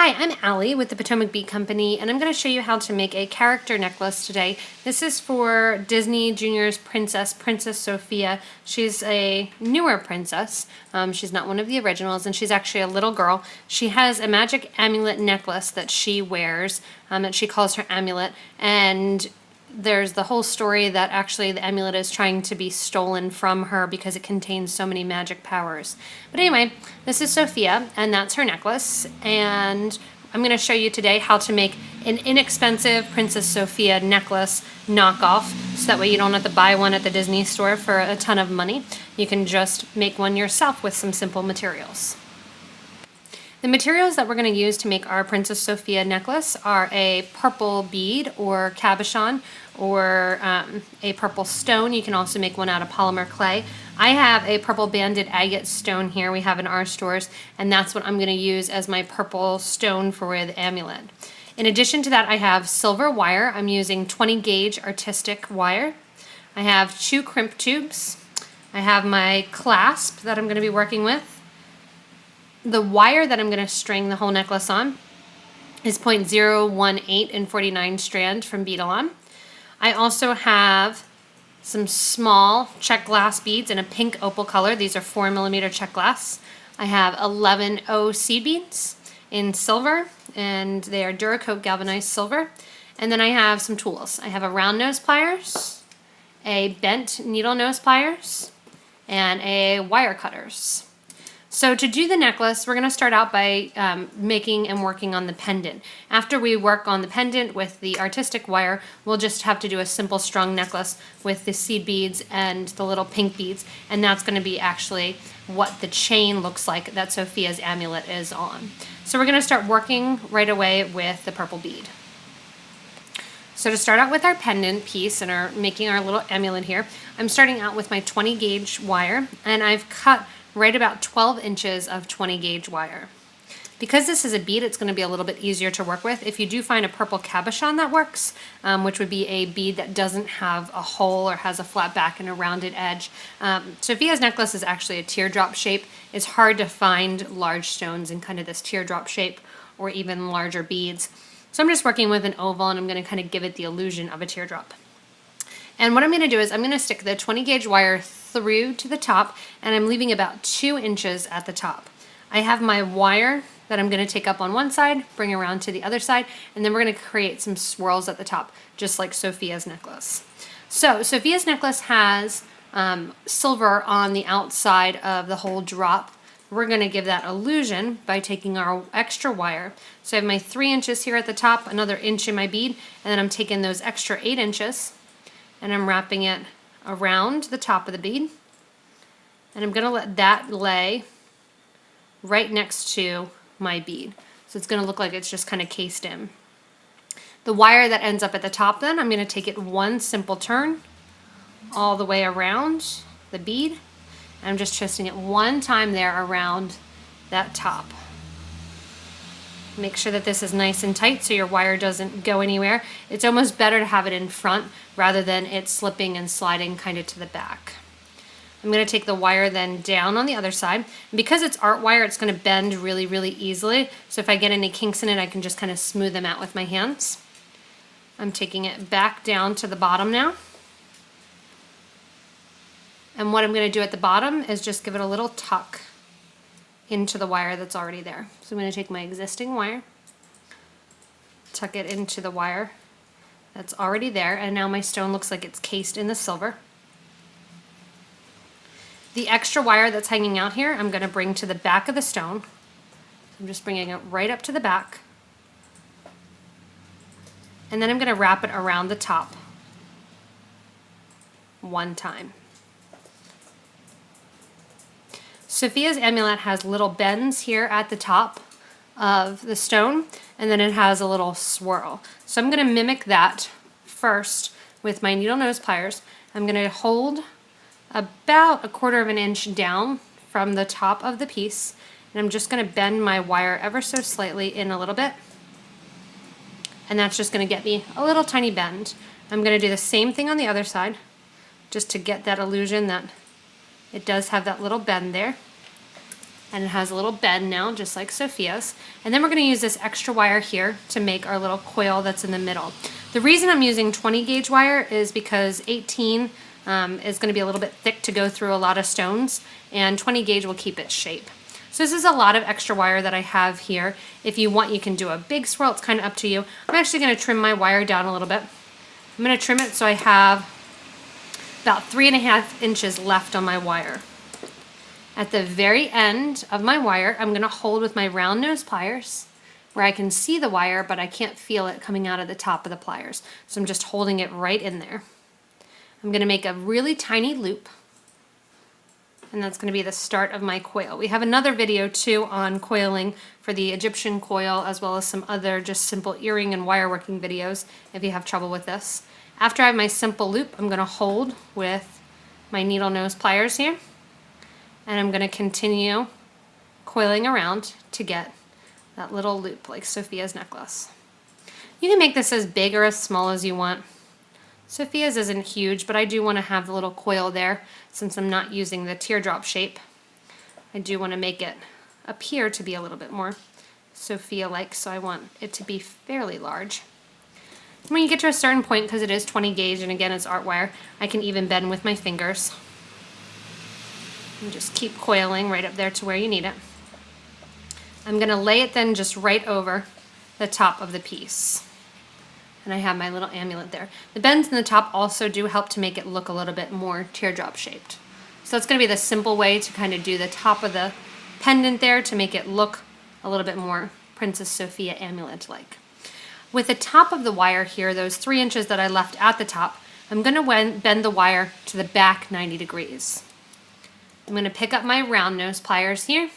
Hi, I'm Allie with the Potomac Bead Company, and I'm going to show you how to make a character necklace today. This is for Disney Junior's princess, Princess Sophia. She's a newer princess. She's not one of the originals, and she's actually a little girl. She has a magic amulet necklace that she wears, that she calls her amulet, and there's the whole story that actually the amulet is trying to be stolen from her because it contains so many magic powers. But anyway, this is Sophia, and that's her necklace, and I'm going to show you today how to make an inexpensive Princess Sophia necklace knockoff, so that way you don't have to buy one at the Disney store for a ton of money. You can just make one yourself with some simple materials. The materials that we're going to use to make our Princess Sophia necklace are a purple bead or cabochon, or a purple stone. You can also make one out of polymer clay. I have a purple banded agate stone here we have in our stores, and that's what I'm going to use as my purple stone for the amulet. In addition to that, I have silver wire. I'm using 20 gauge artistic wire. I have 2 crimp tubes. I have my clasp that I'm going to be working with. The wire that I'm going to string the whole necklace on is 0.018 and 49 strand from Beadalon. I also have some small Czech glass beads in a pink opal color. These are 4mm Czech glass. I have 11 seed beads in silver, and they are Duracoat galvanized silver. And then I have some tools. I have a round nose pliers, a bent needle nose pliers, and a wire cutters. So to do the necklace, we're going to start out by making and working on the pendant. After we work on the pendant with the artistic wire, we'll just have to do a simple strung necklace with the seed beads and the little pink beads, and that's going to be actually what the chain looks like that Sophia's amulet is on. So we're going to start working right away with the purple bead. So to start out with our pendant piece and making our little amulet here, I'm starting out with my 20 gauge wire, and I've cut right about 12 inches of 20 gauge wire. Because this is a bead, it's going to be a little bit easier to work with. If you do find a purple cabochon that works, which would be a bead that doesn't have a hole or has a flat back and a rounded edge. Sophia's necklace is actually a teardrop shape. It's hard to find large stones in kind of this teardrop shape or even larger beads. So I'm just working with an oval, and I'm going to kind of give it the illusion of a teardrop. And what I'm going to do is I'm going to stick the 20 gauge wire through to the top, and I'm leaving about 2 inches at the top. I have my wire that I'm going to take up on one side, bring around to the other side, and then we're going to create some swirls at the top, just like Sophia's necklace. So Sophia's necklace has silver on the outside of the whole drop. We're going to give that illusion by taking our extra wire. So I have my 3 inches here at the top, another inch in my bead, and then I'm taking those extra 8 inches, and I'm wrapping it around the top of the bead, and I'm going to let that lay right next to my bead. So it's going to look like it's just kind of cased in. The wire that ends up at the top, then, I'm going to take it one simple turn all the way around the bead. I'm just twisting it one time there around that top. Make sure that this is nice and tight so your wire doesn't go anywhere. It's almost better to have it in front rather than it slipping and sliding kind of to the back. I'm going to take the wire then down on the other side. And because it's art wire, it's going to bend really, really easily. So if I get any kinks in it, I can just kind of smooth them out with my hands. I'm taking it back down to the bottom now. And what I'm going to do at the bottom is just give it a little tuck into the wire that's already there. So I'm going to take my existing wire, tuck it into the wire that's already there, and now my stone looks like it's cased in the silver. The extra wire that's hanging out here, I'm going to bring to the back of the stone. I'm just bringing it right up to the back. And then I'm going to wrap it around the top one time. Sophia's amulet has little bends here at the top of the stone, and then it has a little swirl. So I'm going to mimic that first with my needle nose pliers. I'm going to hold about 1/4 of an inch down from the top of the piece, and I'm just going to bend my wire ever so slightly in a little bit, and that's just going to get me a little tiny bend. I'm going to do the same thing on the other side, just to get that illusion that it does have that little bend there. and it has a little bend now, just like Sophia's. And then we're going to use this extra wire here to make our little coil that's in the middle. The reason I'm using 20 gauge wire is because 18 is going to be a little bit thick to go through a lot of stones, and 20 gauge will keep its shape. So this is a lot of extra wire that I have here. If you want, you can do a big swirl. It's kind of up to you. I'm actually going to trim my wire down a little bit. I'm going to trim it so I have about 3.5 inches left on my wire. At the very end of my wire, I'm going to hold with my round nose pliers where I can see the wire, but I can't feel it coming out of the top of the pliers. So I'm just holding it right in there. I'm going to make a really tiny loop, and that's going to be the start of my coil. We have another video too on coiling for the Egyptian coil, as well as some other just simple earring and wire working videos if you have trouble with this. After I have my simple loop, I'm going to hold with my needle nose pliers here, and I'm going to continue coiling around to get that little loop like Sophia's necklace. You can make this as big or as small as you want. Sophia's isn't huge, but I do want to have the little coil there since I'm not using the teardrop shape. I do want to make it appear to be a little bit more Sophia-like, so I want it to be fairly large. When you get to a certain point, because it is 20 gauge and again it's art wire, I can even bend with my fingers. And just keep coiling right up there to where you need it. I'm going to lay it then just right over the top of the piece. And I have my little amulet there. The bends in the top also do help to make it look a little bit more teardrop shaped. So that's going to be the simple way to kind of do the top of the pendant there to make it look a little bit more Princess Sophia Amulet-like. With the top of the wire here, those 3 inches that I left at the top, I'm going to bend the wire to the back 90 degrees. I'm going to pick up my round nose pliers here.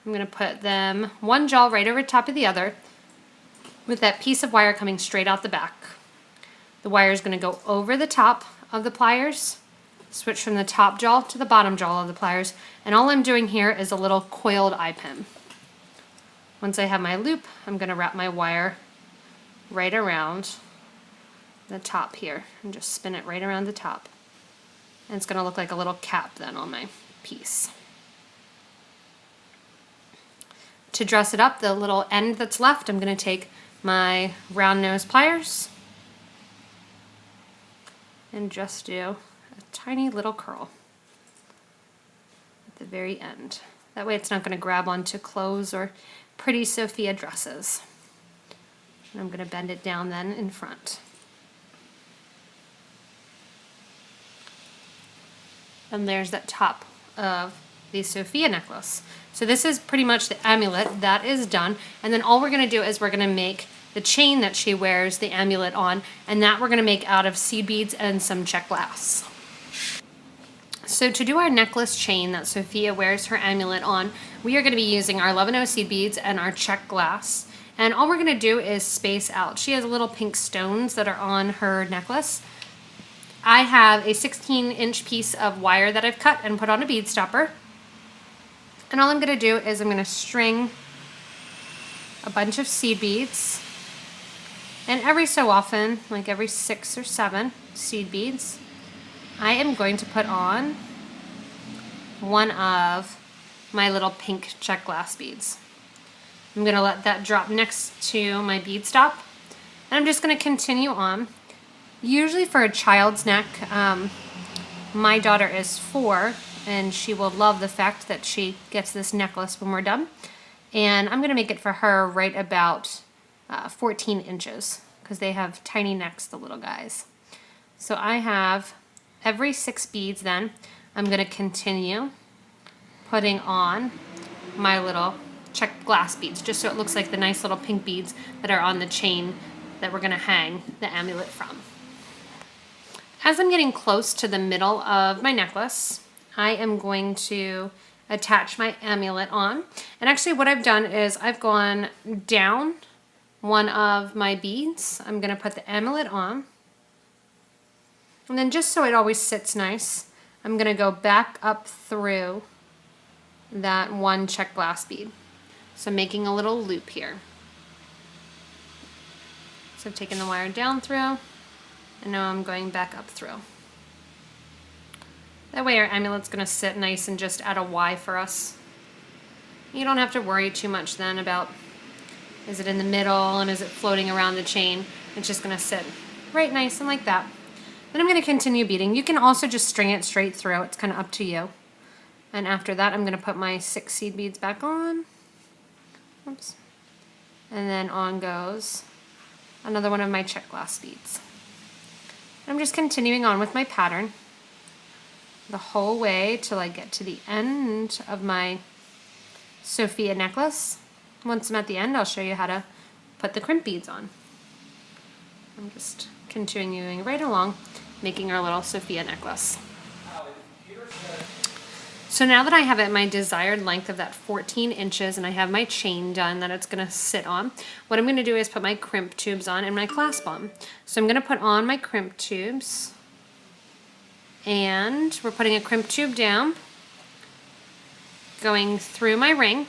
I'm going to put them one jaw right over top of the other with that piece of wire coming straight out the back. The wire is going to go over the top of the pliers, switch from the top jaw to the bottom jaw of the pliers, and all I'm doing here is a little coiled eye pin. Once I have my loop, I'm going to wrap my wire right around the top here and just spin it right around the top. And it's going to look like a little cap then on my piece. To dress it up, the little end that's left, I'm going to take my round nose pliers and just do a tiny little curl at the very end. That way it's not going to grab onto clothes or pretty Sophia dresses. And I'm going to bend it down then in front. And there's that top of the Sophia necklace. So this is pretty much the amulet that is done. And then all we're going to do is we're going to make the chain that she wears the amulet on, and that we're going to make out of seed beads and some Czech glass. So to do our necklace chain that Sophia wears her amulet on, we are going to be using our 11 seed beads and our Czech glass. And all we're going to do is space out. She has little pink stones that are on her necklace. I have a 16-inch piece of wire that I've cut and put on a bead stopper. And all I'm going to do is I'm going to string a bunch of seed beads. And every so often, like every 6 or 7 seed beads, I am going to put on one of my little pink Czech glass beads. I'm going to let that drop next to my bead stop. And I'm just going to continue on. Usually for a child's neck, my daughter is 4, and she will love the fact that she gets this necklace when we're done. And I'm going to make it for her right about 14 inches because they have tiny necks, the little guys. So I have every 6 beads then. I'm going to continue putting on my little Czech glass beads just so it looks like the nice little pink beads that are on the chain that we're going to hang the amulet from. As I'm getting close to the middle of my necklace, I am going to attach my amulet on. And actually what I've done is I've gone down one of my beads. I'm going to put the amulet on. And then just so it always sits nice, I'm going to go back up through that one Czech glass bead. So I'm making a little loop here. So I've taken the wire down through, and now I'm going back up through. That way our amulet's gonna sit nice and just at a Y for us. You don't have to worry too much then about, is it in the middle and is it floating around the chain? It's just gonna sit right nice and like that. Then I'm gonna continue beading. You can also just string it straight through. It's kind of up to you. And after that, I'm gonna put my 6 seed beads back on. Oops. And then on goes another one of my Czech glass beads. I'm just continuing on with my pattern the whole way till I get to the end of my Sophia necklace. Once I'm at the end, I'll show you how to put the crimp beads on. I'm just continuing right along, making our little Sophia necklace. So now that I have it my desired length of that 14 inches and I have my chain done that it's gonna sit on, what I'm gonna do is put my crimp tubes on and my clasp on. So I'm gonna put on my crimp tubes, and we're putting a crimp tube down, going through my ring,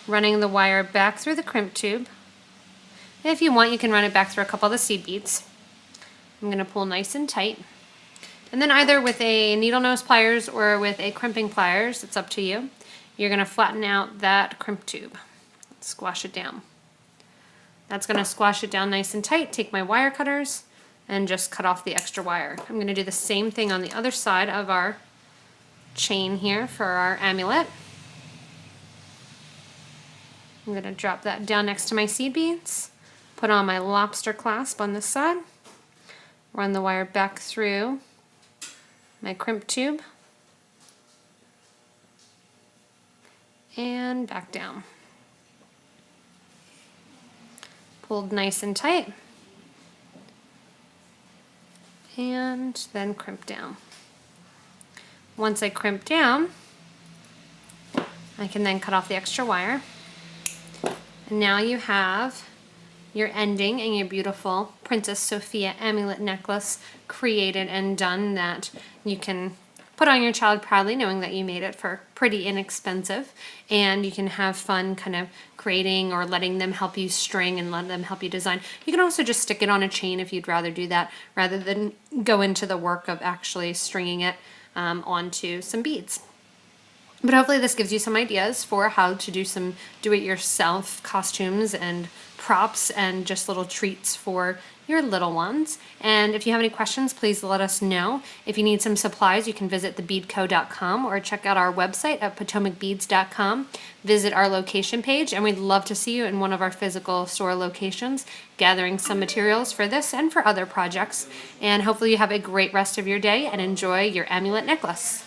running the wire back through the crimp tube. If you want, you can run it back through a couple of the seed beads. I'm gonna pull nice and tight. And then either with a needle nose pliers or with a crimping pliers, it's up to you, you're gonna flatten out that crimp tube. Squash it down. That's gonna squash it down nice and tight. Take my wire cutters and just cut off the extra wire. I'm gonna do the same thing on the other side of our chain here for our amulet. I'm gonna drop that down next to my seed beads, put on my lobster clasp on this side, run the wire back through my crimp tube, and back down. Pulled nice and tight, and then crimp down. Once I crimp down, I can then cut off the extra wire. And now you have your ending and your beautiful Princess Sophia amulet necklace created and done that you can put on your child proudly, knowing that you made it for pretty inexpensive, and you can have fun kind of creating or letting them help you string and let them help you design. You can also just stick it on a chain if you'd rather do that rather than go into the work of actually stringing it onto some beads. But hopefully this gives you some ideas for how to do some do-it-yourself costumes and props and just little treats for your little ones. And if you have any questions, please let us know. If you need some supplies, you can visit thebeadco.com or check out our website at potomacbeads.com. Visit our location page, and we'd love to see you in one of our physical store locations, gathering some materials for this and for other projects. And hopefully you have a great rest of your day and enjoy your amulet necklace.